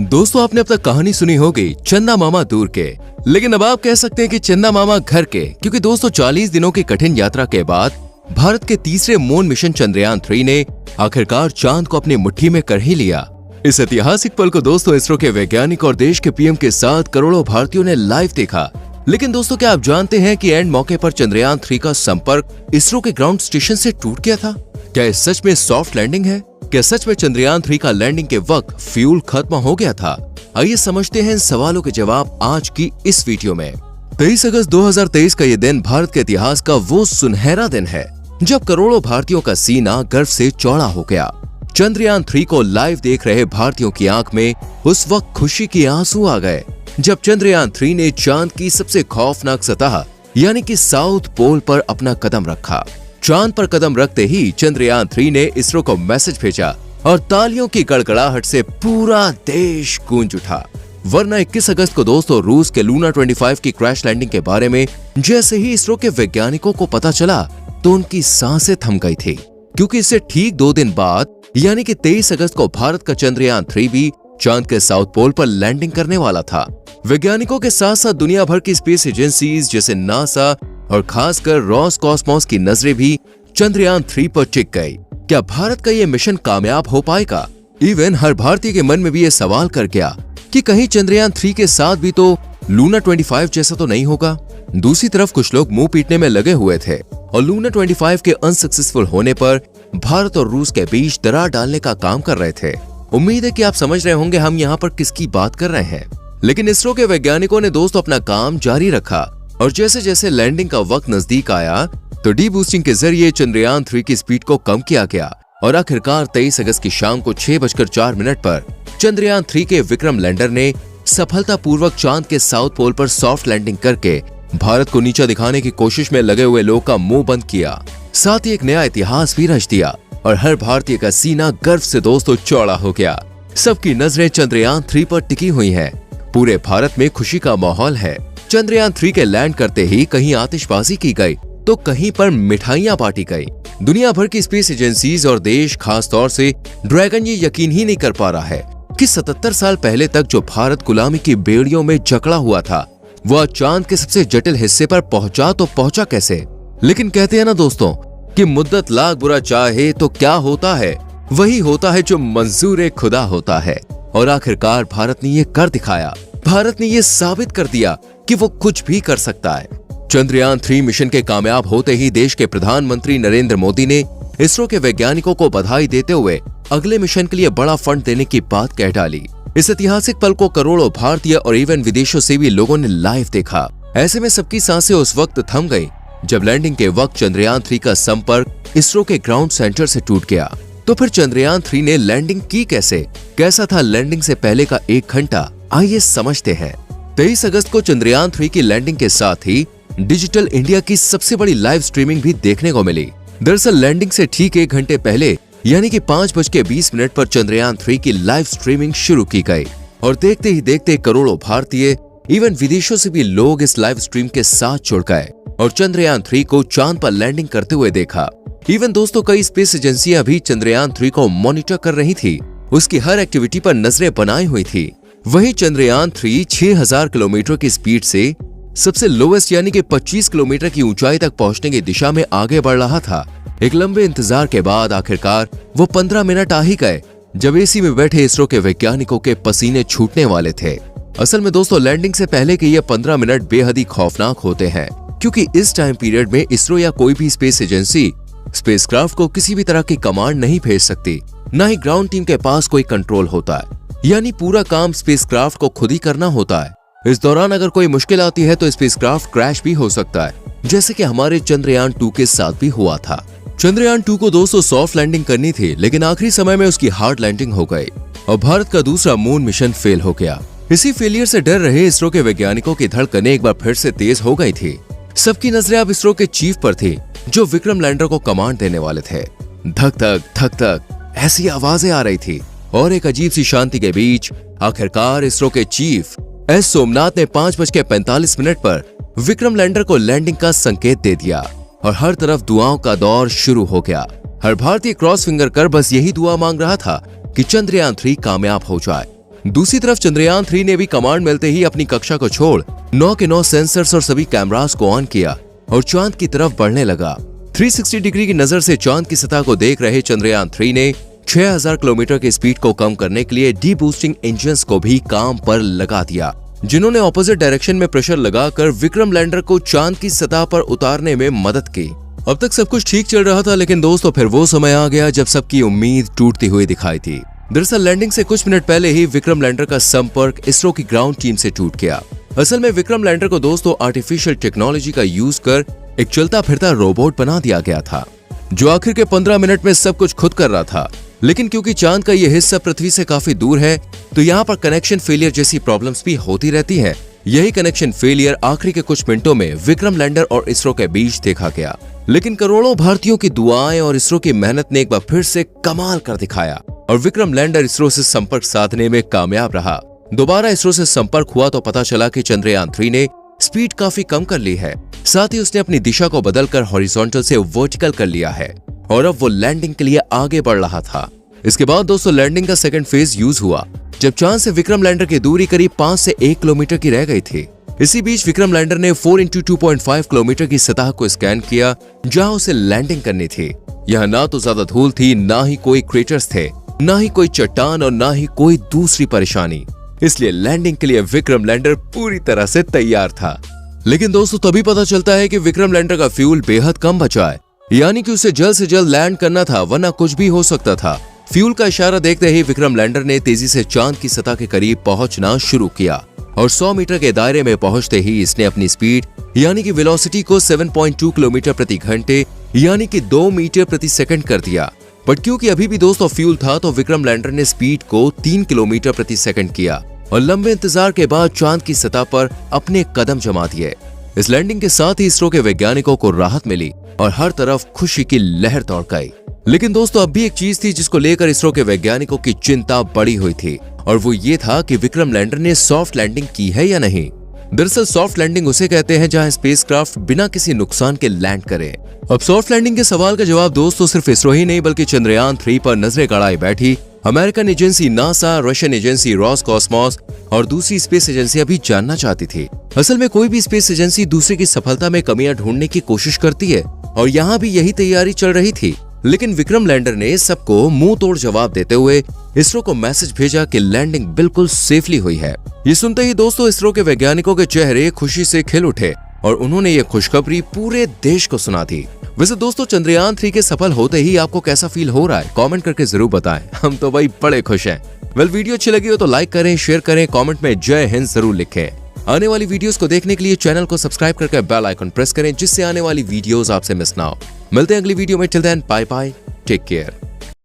दोस्तों आपने अब तक कहानी सुनी होगी चंदा मामा दूर के, लेकिन अब आप कह सकते हैं कि चंदा मामा घर के, क्योंकि दोस्तों 40 दिनों की कठिन यात्रा के बाद भारत के तीसरे मून मिशन चंद्रयान 3 ने आखिरकार चांद को अपनी मुट्ठी में कर ही लिया। इस ऐतिहासिक पल को दोस्तों इसरो के वैज्ञानिक और देश के पीएम के साथ करोड़ों भारतीयों ने लाइव देखा। लेकिन दोस्तों क्या आप जानते हैं कि एंड मौके पर चंद्रयान 3 का संपर्क इसरो के ग्राउंड स्टेशन से टूट गया था? क्या ये सच में सॉफ्ट लैंडिंग है? क्या सच में चंद्रयान 3 का लैंडिंग के वक्त फ्यूल खत्म हो गया था? आइए समझते हैं इन सवालों के जवाब आज की इस वीडियो में। 23 अगस्त 2023 का ये दिन भारत के इतिहास का वो सुनहरा दिन है जब करोड़ों भारतीयों का सीना गर्व से चौड़ा हो गया। चंद्रयान 3 को लाइव देख रहे भारतीयों की आंख में उस वक्त खुशी के आंसू आ गए जब चंद्रयान 3 ने चांद की सबसे खौफनाक सतह यानी कि साउथ पोल पर अपना कदम रखा। चांद पर कदम रखते ही चंद्रयान 3 ने इसरो को मैसेज भेजा और तालियों की गड़गड़ाहट से पूरा देश गूंज उठा। वरना 21 अगस्त को दोस्तों रूस के लूना 25 की क्रैश लैंडिंग के बारे में जैसे ही इसरो के वैज्ञानिकों को पता चला तो उनकी सांसें थम गई थी, क्योंकि इससे ठीक 2 दिन बाद यानी कि 23 अगस्त को भारत का चंद्रयान 3 भी चांद के साउथ पोल पर लैंडिंग करने वाला था। वैज्ञानिकों के साथ साथ दुनिया भर की स्पेस एजेंसीज जैसे नासा और खासकर रॉसकॉस्मोस की नजरें भी चंद्रयान 3 पर टिक गई। क्या भारत का ये मिशन कामयाब हो पाएगा? इवन हर भारतीय के मन में भी ये सवाल कर गया कि कहीं चंद्रयान 3 के साथ भी तो लूना 25 जैसा तो नहीं होगा। दूसरी तरफ कुछ लोग मुंह पीटने में लगे हुए थे और लूना 25 के अनसक्सेसफुल होने पर भारत और रूस के बीच दरार डालने का काम कर रहे थे। उम्मीद है कि आप समझ रहे होंगे हम यहाँ पर किसकी बात कर रहे हैं। लेकिन इसरो के वैज्ञानिकों ने दोस्तों अपना काम जारी रखा और जैसे जैसे लैंडिंग का वक्त नजदीक आया तो डी बूस्टिंग के जरिए चंद्रयान 3 की स्पीड को कम किया गया और आखिरकार 23 अगस्त की शाम को 6:04 पर चंद्रयान 3 के विक्रम लैंडर ने सफलतापूर्वक चांद के साउथ पोल पर सॉफ्ट लैंडिंग करके भारत को नीचा दिखाने की कोशिश में लगे हुए लोग का मुंह बंद किया। साथ ही एक नया इतिहास भी रच दिया और हर भारतीय का सीना गर्व से दोस्तों चौड़ा हो गया। सबकी नजरें चंद्रयान 3 पर टिकी हुई हैं। पूरे भारत में खुशी का माहौल है। चंद्रयान 3 के लैंड करते ही कहीं आतिशबाजी की गई तो कहीं पर मिठाइयां बांटी गई। दुनिया भर की स्पेस एजेंसीज और देश खास तौर से ड्रैगन ये यकीन ही नहीं कर पा रहा है कि 77 साल पहले तक जो भारत गुलामी की बेड़ियों में जकड़ा हुआ था वह चांद के सबसे जटिल हिस्से पर पहुंचा तो पहुंचा कैसे। लेकिन कहते हैं ना दोस्तों कि मुद्दत लाख बुरा चाहे तो क्या होता है, वही होता है जो मंजूर खुदा होता है। और आखिरकार भारत ने ये कर दिखाया। भारत ने ये साबित कर दिया कि वो कुछ भी कर सकता है। चंद्रयान 3 मिशन के कामयाब होते ही देश के प्रधानमंत्री नरेंद्र मोदी ने इसरो के वैज्ञानिकों को बधाई देते हुए अगले मिशन के लिए बड़ा फंड देने की बात कह डाली। इस ऐतिहासिक पल को करोड़ों भारतीय और इवन विदेशों से भी लोगों ने लाइव देखा। ऐसे में सबकी सांसें उस वक्त थम गई जब लैंडिंग के वक्त चंद्रयान 3 का संपर्क इसरो के ग्राउंड सेंटर से टूट गया। तो फिर चंद्रयान 3 ने लैंडिंग की कैसे? कैसा था लैंडिंग से पहले का 1 घंटा? आइए समझते हैं। 23 अगस्त को चंद्रयान 3 की लैंडिंग के साथ ही डिजिटल इंडिया की सबसे बड़ी लाइव स्ट्रीमिंग भी देखने को मिली। दरअसल लैंडिंग से ठीक 1 घंटे पहले यानी कि 5:20 पर चंद्रयान 3 की लाइव स्ट्रीमिंग शुरू की गई और देखते ही देखते करोड़ों भारतीय इवन विदेशों से भी लोग इस लाइव स्ट्रीम के साथ जुड़ गए और चंद्रयान 3 को चांद पर लैंडिंग करते हुए देखा। इवन दोस्तों कई स्पेस एजेंसियां भी चंद्रयान 3 को मॉनिटर कर रही थी, उसकी हर एक्टिविटी पर नजरें बनाई हुई थी। वहीं चंद्रयान 3 6000 किलोमीटर की स्पीड से सबसे लोवेस्ट यानी कि 25 किलोमीटर की ऊंचाई तक पहुंचने की दिशा में आगे बढ़ रहा था। एक लंबे इंतजार के बाद आखिरकार वो 15 मिनट आ ही गए जब एसी में बैठे इसरो के वैज्ञानिकों के पसीने छूटने वाले थे। असल में दोस्तों लैंडिंग से पहले के ये 15 मिनट बेहद ही खौफनाक होते हैं, क्योंकि इस टाइम पीरियड में इसरो या कोई भी स्पेस एजेंसी स्पेसक्राफ्ट को किसी भी तरह की कमांड नहीं भेज सकती, न ही ग्राउंड टीम के पास कोई कंट्रोल होता है। यानी पूरा काम स्पेसक्राफ्ट को खुद ही करना होता है। इस दौरान अगर कोई मुश्किल आती है तो स्पेसक्राफ्ट क्रैश भी हो सकता है, जैसे कि हमारे चंद्रयान 2 के साथ भी हुआ था। चंद्रयान 2 को दोस्तों सॉफ्ट लैंडिंग करनी थी, लेकिन आखिरी समय में उसकी हार्ड लैंडिंग हो गई और भारत का दूसरा मून मिशन फेल हो गया। इसी फेलियर से डर रहे इसरो के वैज्ञानिकों की धड़कनें एक बार फिर से तेज हो गई थी। सबकी नजरें अब इसरो के चीफ पर थी जो विक्रम लैंडर को कमांड देने वाले थे। धक धक ऐसी आवाजें आ रही थी और एक अजीब सी शांति के बीच आखिरकार इसरो के चीफ एस सोमनाथ ने 5:45 पर विक्रम लैंडर को लैंडिंग का संकेत दे दिया और हर तरफ दुआओं का दौर शुरू हो गया। हर भारतीय क्रॉस फिंगर कर बस यही दुआ मांग रहा था कि चंद्रयान 3 कामयाब हो जाए। दूसरी तरफ चंद्रयान 3 ने भी कमांड मिलते ही अपनी कक्षा को छोड़ 9 के 9 सेंसर्स और सभी कैमरास को ऑन किया और चांद की तरफ बढ़ने लगा। 360 डिग्री की नजर से चांद की सतह को देख रहे चंद्रयान 3 ने 6000 किलोमीटर की स्पीड को कम करने के लिए डी बूस्टिंग इंजन्स को भी काम पर लगा दिया, जिन्होंने ऑपोजिट डायरेक्शन में प्रेशर लगाकर विक्रम लैंडर को चांद की सतह पर उतारने में मदद की। अब तक सब कुछ ठीक चल रहा था, लेकिन दोस्तों फिर वो समय आ गया जब सबकी उम्मीद टूटती हुई दिखाई थी। दरअसल लैंडिंग से कुछ मिनट पहले ही विक्रम लैंडर का संपर्क इसरो की ग्राउंड टीम से टूट गया। असल में विक्रम लैंडर को दोस्तों आर्टिफिशियल टेक्नोलॉजी का यूज कर एक चलता फिरता रोबोट बना दिया गया था, जो आखिर के 15 मिनट में सब कुछ खुद कर रहा था। लेकिन क्योंकि चांद का यह हिस्सा पृथ्वी से काफी दूर है, तो यहाँ पर कनेक्शन फेलियर जैसी प्रॉब्लम्स भी होती रहती है। यही कनेक्शन फेलियर आखिरी के कुछ मिनटों में विक्रम लैंडर और इसरो के बीच देखा गया। लेकिन करोड़ों भारतीयों की दुआएं और इसरो की मेहनत ने एक बार फिर से कमाल कर दिखाया और विक्रम लैंडर इसरो से संपर्क साधने में कामयाब रहा। दोबारा इसरो से संपर्क हुआ तो पता चला कि चंद्रयान 3 ने स्पीड काफी कम कर ली है, साथ ही उसने अपनी दिशा को बदलकर हॉरिजॉन्टल से वर्टिकल कर लिया है और अब वो लैंडिंग के लिए आगे बढ़ रहा था। इसके बाद दोस्तों लैंडिंग का सेकंड फेज यूज हुआ, जब चांद से विक्रम लैंडर की दूरी करीब 5 से 1 किलोमीटर की रह गई थी। इसी बीच विक्रम लैंडर ने 4x2.5 किलोमीटर की सतह को स्कैन किया, जहां उसे लैंडिंग करनी थी। यहाँ ना तो ज्यादा धूल थी, ना ही कोई क्रेटर्स थे, ना ही कोई चट्टान और ना ही कोई दूसरी परेशानी। इसलिए लैंडिंग के लिए विक्रम लैंडर पूरी तरह से तैयार था। लेकिन दोस्तों तभी पता चलता है कि विक्रम लैंडर का फ्यूल बेहद कम बचा है, यानी कि उसे जल्द से जल्द लैंड करना था, वरना कुछ भी हो सकता था। फ्यूल का इशारा देखते ही विक्रम लैंडर ने तेजी से चांद की सतह के करीब पहुंचना शुरू किया और 100 मीटर के दायरे में पहुंचते ही इसने अपनी स्पीड यानी कि वेलोसिटी को 7.2 किलोमीटर प्रति घंटे यानी कि 2 मीटर प्रति सेकंड कर दिया। बट क्योंकि अभी भी दोस्तों फ्यूल था, तो विक्रम लैंडर ने स्पीड को 3 किलोमीटर प्रति सेकंड किया और लंबे इंतजार के बाद चांद की सतह पर अपने कदम जमा दिए। इस लैंडिंग के साथ ही इसरो के वैज्ञानिकों को राहत मिली और हर तरफ खुशी की लहर दौड़ गई। लेकिन दोस्तों अब भी एक चीज थी जिसको लेकर इसरो के वैज्ञानिकों की चिंता बढ़ी हुई थी, और वो ये था कि विक्रम लैंडर ने सॉफ्ट लैंडिंग की है या नहीं। दरअसल सॉफ्ट लैंडिंग उसे कहते हैं जहां स्पेसक्राफ्ट बिना किसी नुकसान के लैंड करे। अब सॉफ्ट लैंडिंग के सवाल का जवाब दोस्तों सिर्फ इसरो ही नहीं बल्कि चंद्रयान 3 पर नजरें गड़ाए बैठी American agency NASA, Russian agency Roscosmos और दूसरी स्पेस एजेंसियां भी जानना चाहती थी। असल में कोई भी स्पेस एजेंसी दूसरे की सफलता में कमियां ढूंढने की कोशिश करती है और यहाँ भी यही तैयारी चल रही थी। लेकिन विक्रम लैंडर ने सबको मुंह तोड़ जवाब देते हुए इसरो को मैसेज भेजा कि लैंडिंग बिल्कुल सेफली हुई है। ये सुनते ही दोस्तों इसरो के वैज्ञानिकों के चेहरे खुशी से खिल उठे और उन्होंने ये खुशखबरी पूरे देश को सुना दी। वैसे दोस्तों चंद्रयान 3 के सफल होते ही आपको कैसा फील हो रहा है, कमेंट करके जरूर बताएं। हम तो भाई बड़े खुश हैं। वीडियो अच्छी लगी हो तो लाइक करें, शेयर करें, कमेंट में जय हिंद जरूर लिखें। आने वाली वीडियोस को देखने के लिए चैनल को सब्सक्राइब करके बेल आइकन प्रेस करें, जिससे आने वाली वीडियोस आपसे मिस ना हो। मिलते हैं अगली वीडियो में। Till then bye bye, take care.